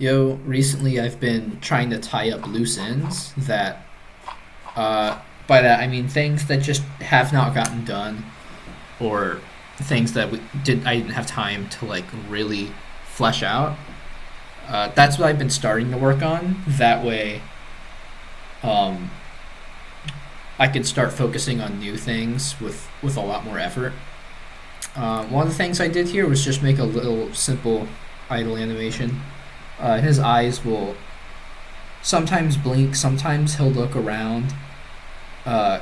Yo, recently I've been trying to tie up loose ends that, by that I mean things that just have not gotten done, or things that I didn't have time to like really flesh out. That's what I've been starting to work on. That way, um, I can start focusing on new things with a lot more effort. One of the things I did here was just make a little simple idle animation. His eyes will sometimes blink, sometimes he'll look around. Uh,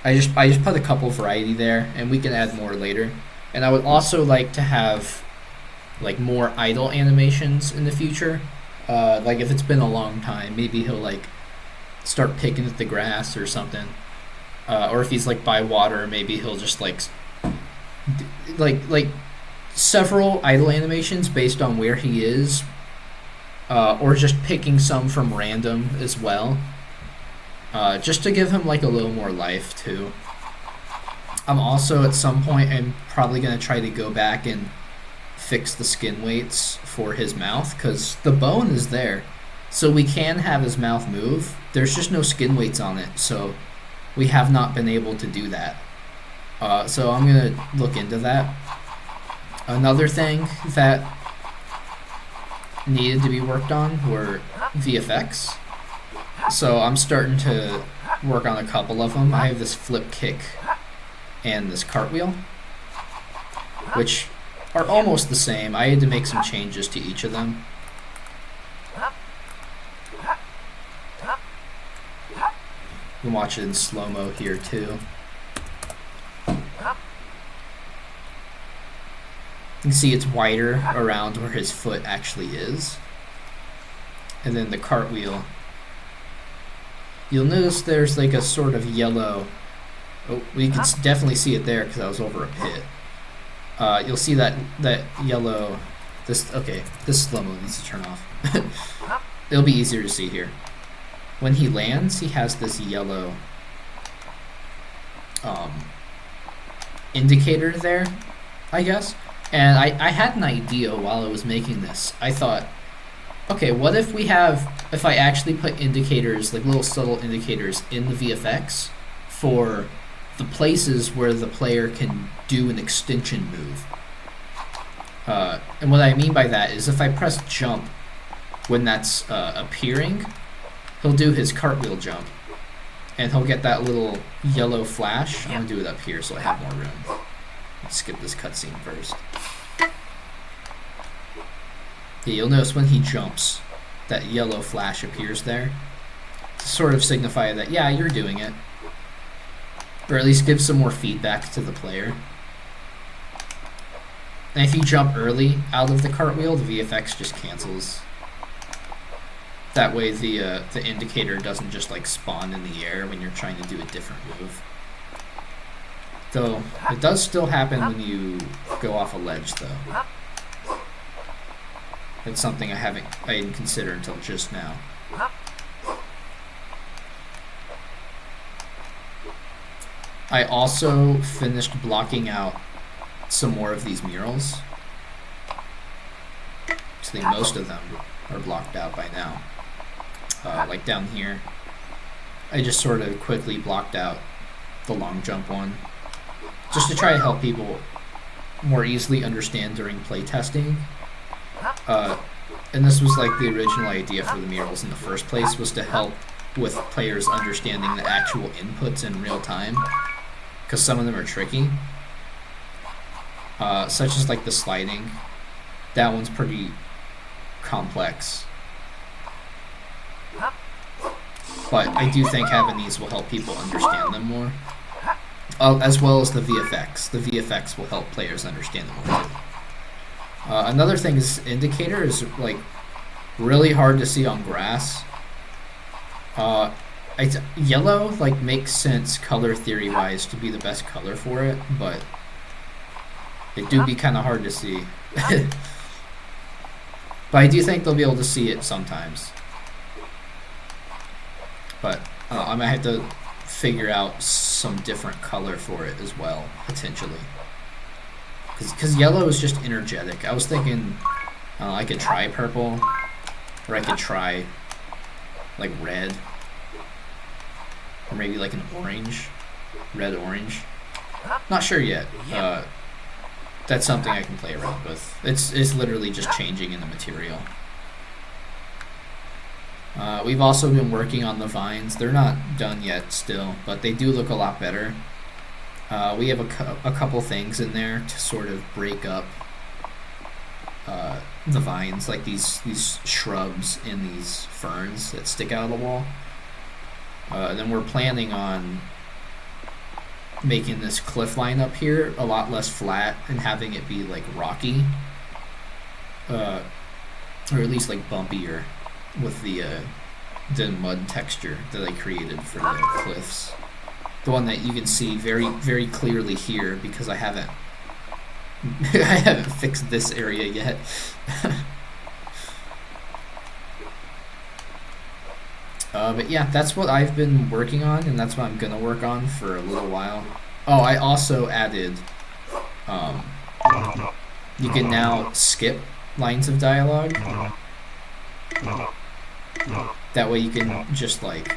I just put a couple variety there, and we can add more later. And I would also like to have like more idle animations in the future. Like if it's been a long time, maybe he'll like start picking at the grass or something. Or if he's like by water, maybe he'll just like several idle animations based on where he is, or just picking some from random as well, just to give him like a little more life too. I'm also at some point I'm probably gonna try to go back and fix the skin weights for his mouth because the bone is there, so we can have his mouth move. There's just no skin weights on it, so we have not been able to do that. So I'm gonna look into that. Another thing that needed to be worked on were VFX. So I'm starting to work on a couple of them. I have this flip kick and this cartwheel, which are almost the same. I had to make some changes to each of them. You can watch it in slow-mo here too. You can see it's wider around where his foot actually is. And then the cartwheel, you'll notice there's like a sort of yellow. Oh, we can definitely see it there because I was over a pit. You'll see that yellow. This slow-mo needs to turn off. It'll be easier to see here. When he lands, he has this yellow indicator there, I guess. And I had an idea while I was making this. I thought, okay, what if if I actually put indicators, like little subtle indicators in the VFX for the places where the player can do an extension move. And what I mean by that is if I press jump when that's appearing, he'll do his cartwheel jump. And he'll get that little yellow flash. I'm going to do it up here so I have more room. Let's skip this cutscene first. Yeah, you'll notice when he jumps, that yellow flash appears there to sort of signify that, yeah, you're doing it. Or at least give some more feedback to the player. And if you jump early out of the cartwheel, the VFX just cancels. That way the indicator doesn't just like spawn in the air when you're trying to do a different move. Though, it does still happen when you go off a ledge, though. That's something I didn't consider until just now. I also finished blocking out some more of these murals. I think most of them are blocked out by now. Like down here, I just sort of quickly blocked out the long jump one, just to try to help people more easily understand during playtesting. And this was like the original idea for the murals in the first place, was to help with players understanding the actual inputs in real time, because some of them are tricky. Such as like the sliding. That one's pretty complex. But I do think having these will help people understand them more. As well as the VFX. The VFX will help players understand them more too. Another thing is indicator is like really hard to see on grass. Yellow like makes sense color theory wise to be the best color for it, but it do be kind of hard to see. But I do think they'll be able to see it sometimes. But I might have to figure out some different color for it as well, potentially. Because yellow is just energetic. I was thinking I could try purple, or I could try like red, or maybe like an orange, red orange. Not sure yet. That's something I can play around with. It's literally just changing in the material. We've also been working on the vines. They're not done yet still, but they do look a lot better. We have a couple things in there to sort of break up the vines, like these shrubs and these ferns that stick out of the wall. Then we're planning on making this cliff line up here a lot less flat and having it be like rocky, or at least like bumpier with the mud texture that I created for the cliffs. The one that you can see very, very clearly here because I haven't I haven't fixed this area yet. But yeah, that's what I've been working on, and that's what I'm gonna work on for a little while. Oh, I also added, you can now skip lines of dialogue. That way you can just like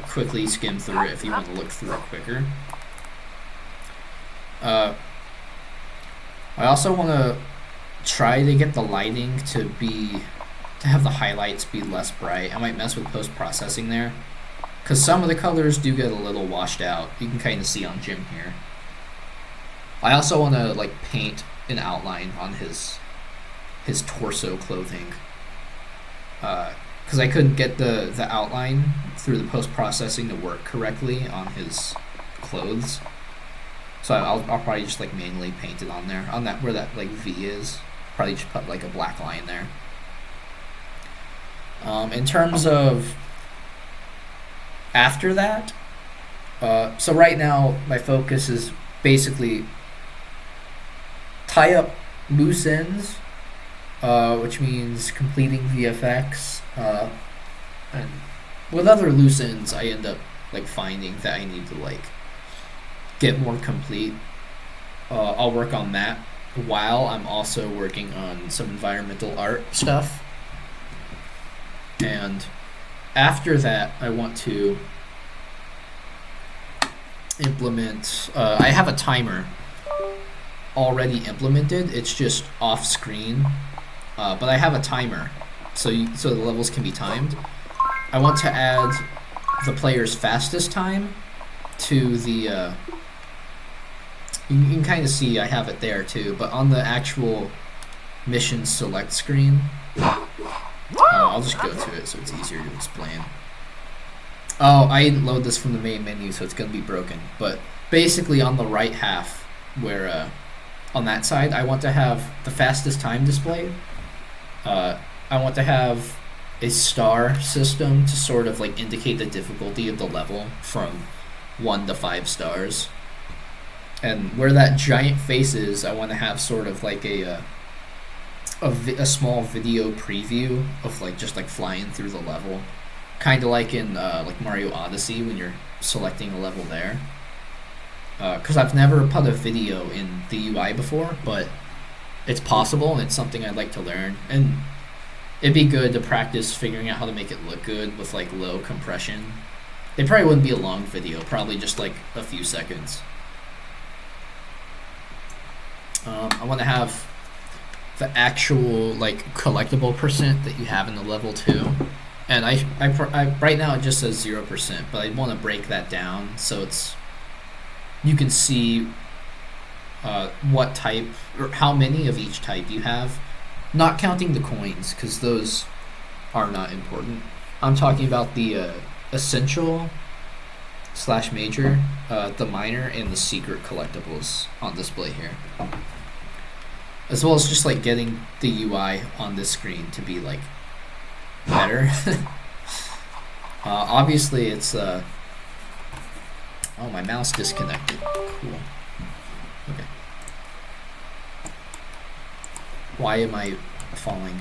quickly skim through it if you want to look through it quicker. I also want to try to get the lighting to have the highlights be less bright. I might mess with post-processing there, because some of the colors do get a little washed out. You can kind of see on Jim here. I also want to like paint an outline on his torso clothing, because I couldn't get the outline through the post-processing to work correctly on his clothes. So I'll probably just like manually paint it on there, on that where that like V is. Probably just put like a black line there. In terms of after that, so right now my focus is basically tie up loose ends, which means completing VFX, and with other loose ends I end up like finding that I need to like get more complete. I'll work on that while I'm also working on some environmental art stuff. And after that, I want to implement, I have a timer already implemented. It's just off screen, but I have a timer so the levels can be timed. I want to add the player's fastest time to the you can kind of see I have it there too, but on the actual mission select screen, I'll just go to it so it's easier to explain. Oh, I didn't load this from the main menu, so it's going to be broken. But basically on the right half, where on that side, I want to have the fastest time displayed. I want to have a star system to sort of like indicate the difficulty of the level from 1 to 5 stars. And where that giant face is, I want to have sort of like a small video preview of like just like flying through the level, kind of like in like Mario Odyssey when you're selecting a level there. Because I've never put a video in the UI before, but it's possible and it's something I'd like to learn. And it'd be good to practice figuring out how to make it look good with like low compression. It probably wouldn't be a long video, probably just like a few seconds. I want to have the actual like collectible percent that you have in the level too, and I right now it just says 0%, but I want to break that down so you can see what type or how many of each type you have, not counting the coins because those are not important. I'm talking about the essential / major, the minor, and the secret collectibles on display here. As well as just like getting the UI on this screen to be like better. Obviously it's oh, my mouse disconnected. Cool. Okay. Why am I falling?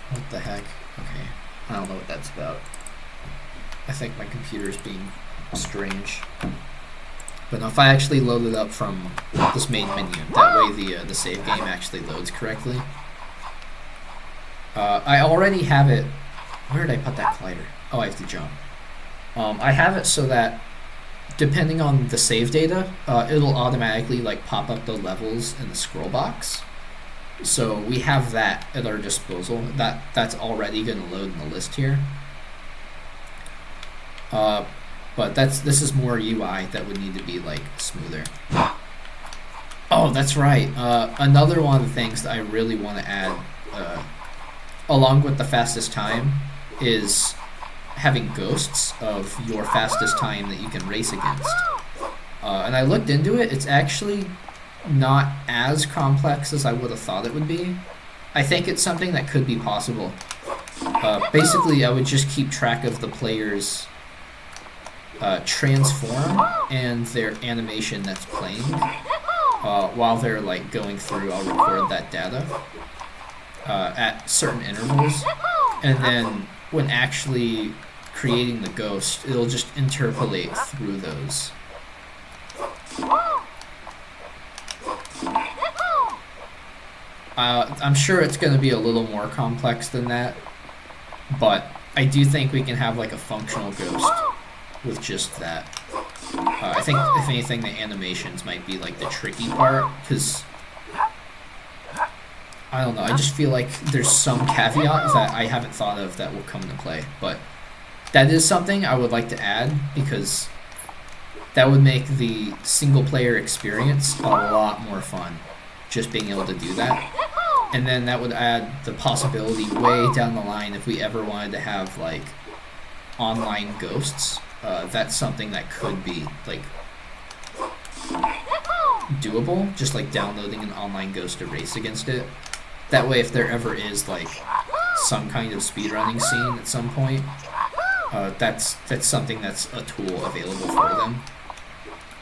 What the heck? Okay. I don't know what that's about. I think my computer's being strange. But if I actually load it up from this main menu, that way the save game actually loads correctly. I already have it. Where did I put that collider? Oh, I have to jump. I have it so that depending on the save data, it'll automatically like pop up the levels in the scroll box. So we have that at our disposal. That's already going to load in the list here. But this is more UI that would need to be like smoother. Oh, that's right. Another one of the things that I really want to add, along with the fastest time, is having ghosts of your fastest time that you can race against. And I looked into it. It's actually not as complex as I would have thought it would be. I think it's something that could be possible. Basically, I would just keep track of the players' transform and their animation that's playing while they're like going through. I'll record that data at certain intervals, and then when actually creating the ghost, it'll just interpolate through those. I'm sure it's going to be a little more complex than that, but I do think we can have like a functional ghost with just that. I think if anything, the animations might be like the tricky part, because I don't know, I just feel like there's some caveat that I haven't thought of that will come into play, but that is something I would like to add, because that would make the single player experience a lot more fun, just being able to do that. And then that would add the possibility way down the line if we ever wanted to have like online ghosts. That's something that could be like doable, just like downloading an online ghost to race against it. That way, if there ever is like some kind of speedrunning scene at some point, that's something that's a tool available for them,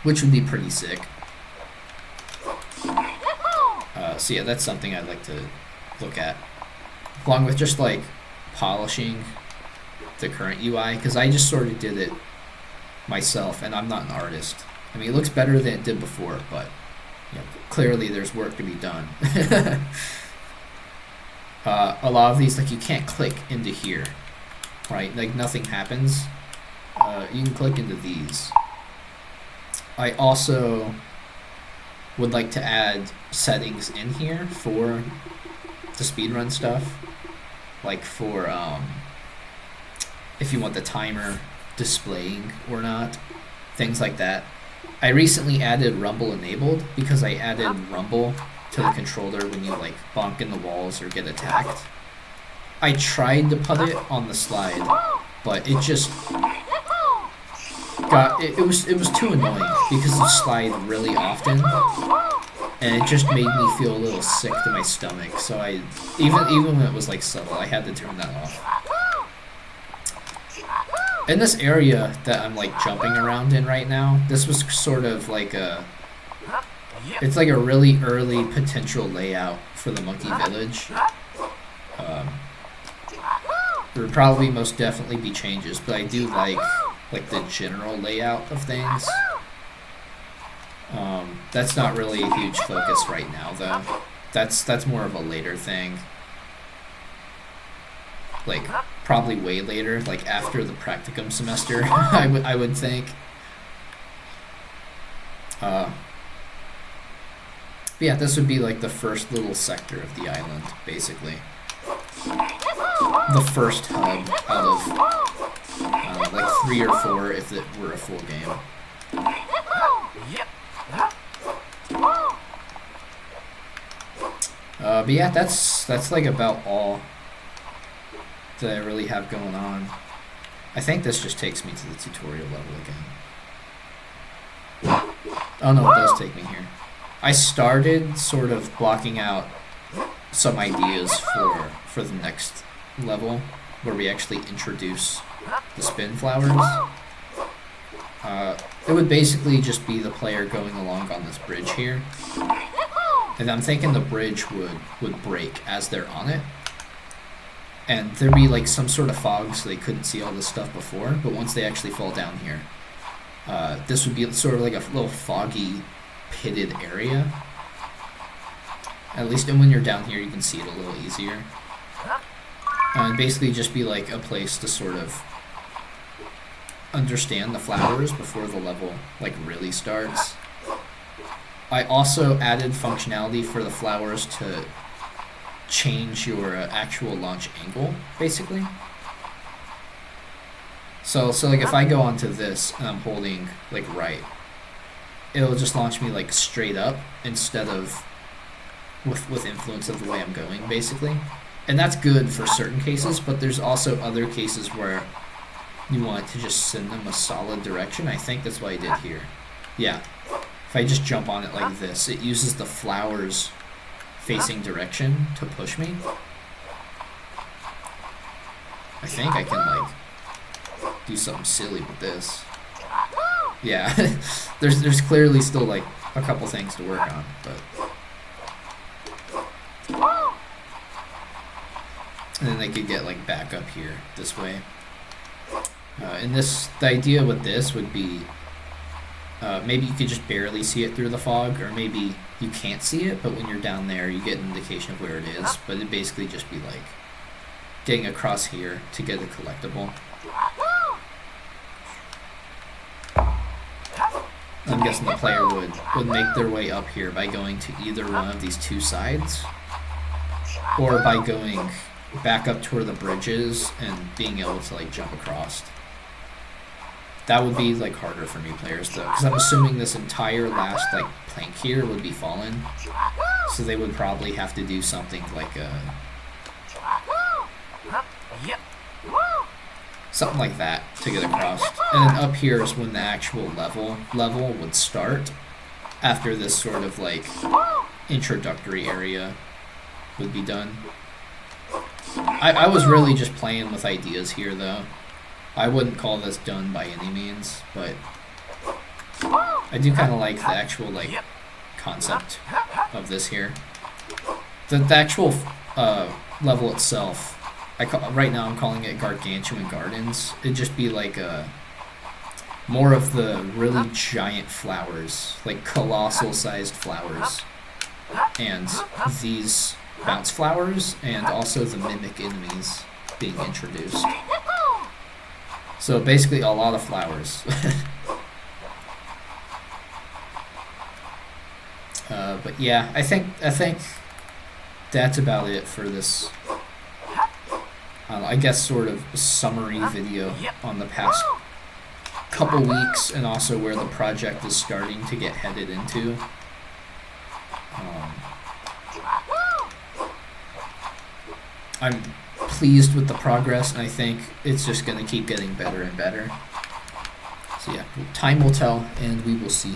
which would be pretty sick. So yeah, that's something I'd like to look at, along with just like polishing the current UI, because I just sort of did it myself, and I'm not an artist. I mean, it looks better than it did before, but you know, clearly there's work to be done. A lot of these, like, you can't click into here, right? Like, nothing happens. You can click into these. I also would like to add settings in here for the speedrun stuff, like for if you want the timer displaying or not, things like that. I recently added rumble enabled because I added rumble to the controller when you like bonk in the walls or get attacked. I tried to put it on the slide, but it just it was too annoying because you slide really often, and it just made me feel a little sick to my stomach. So I even when it was like subtle, I had to turn that off. In this area that I'm like jumping around in right now, this was sort of like it's like a really early potential layout for the Monkey Village. There would probably most definitely be changes, but I do like the general layout of things. That's not really a huge focus right now, though. That's more of a later thing. Like, probably way later, like after the practicum semester, I would think. But yeah, this would be like the first little sector of the island, basically. The first hub out of like 3 or 4 if it were a full game. But yeah, that's like about all that I really have going on. I think this just takes me to the tutorial level again. Oh no, it does take me here. I started sort of blocking out some ideas for the next level where we actually introduce the spin flowers. It would basically just be the player going along on this bridge here. And I'm thinking the bridge would break as they're on it. And there'd be like some sort of fog so they couldn't see all this stuff before, but once they actually fall down here, this would be sort of like a little foggy, pitted area. At least when you're down here, you can see it a little easier. And basically just be like a place to sort of understand the flowers before the level like really starts. I also added functionality for the flowers to change your actual launch angle, basically. So like if I go onto this and I'm holding like right, it'll just launch me like straight up instead of with influence of the way I'm going, basically. And that's good for certain cases, but there's also other cases where you want to just send them a solid direction. I think that's what I did here. Yeah. If I just jump on it like this, it uses the flowers facing direction to push me. I think I can like do something silly with this. Yeah. there's clearly still like a couple things to work on, but and then they could get like back up here this way. And the idea with this would be maybe you could just barely see it through the fog, or maybe you can't see it, but when you're down there you get an indication of where it is. But it'd basically just be like getting across here to get a collectible. I'm guessing the player would make their way up here by going to either one of these two sides, or by going back up to where the bridge is and being able to like jump across. That would be like harder for new players though, because I'm assuming this entire last like plank here would be fallen, so they would probably have to do something like something like that to get across. And then up here is when the actual level would start, after this sort of like introductory area would be done. I was really just playing with ideas here though. I wouldn't call this done by any means, but I do kind of like the actual like concept of this here. The actual level itself, right now I'm calling it Gargantuan Gardens. It'd just be like more of the really giant flowers, like colossal sized flowers, and these bounce flowers, and also the mimic enemies being introduced. So basically a lot of flowers. But yeah, I think that's about it for this, I guess, sort of summary video on the past couple weeks, and also where the project is starting to get headed into. I'm pleased with the progress, and I think it's just going to keep getting better and better. So yeah, time will tell, and we will see.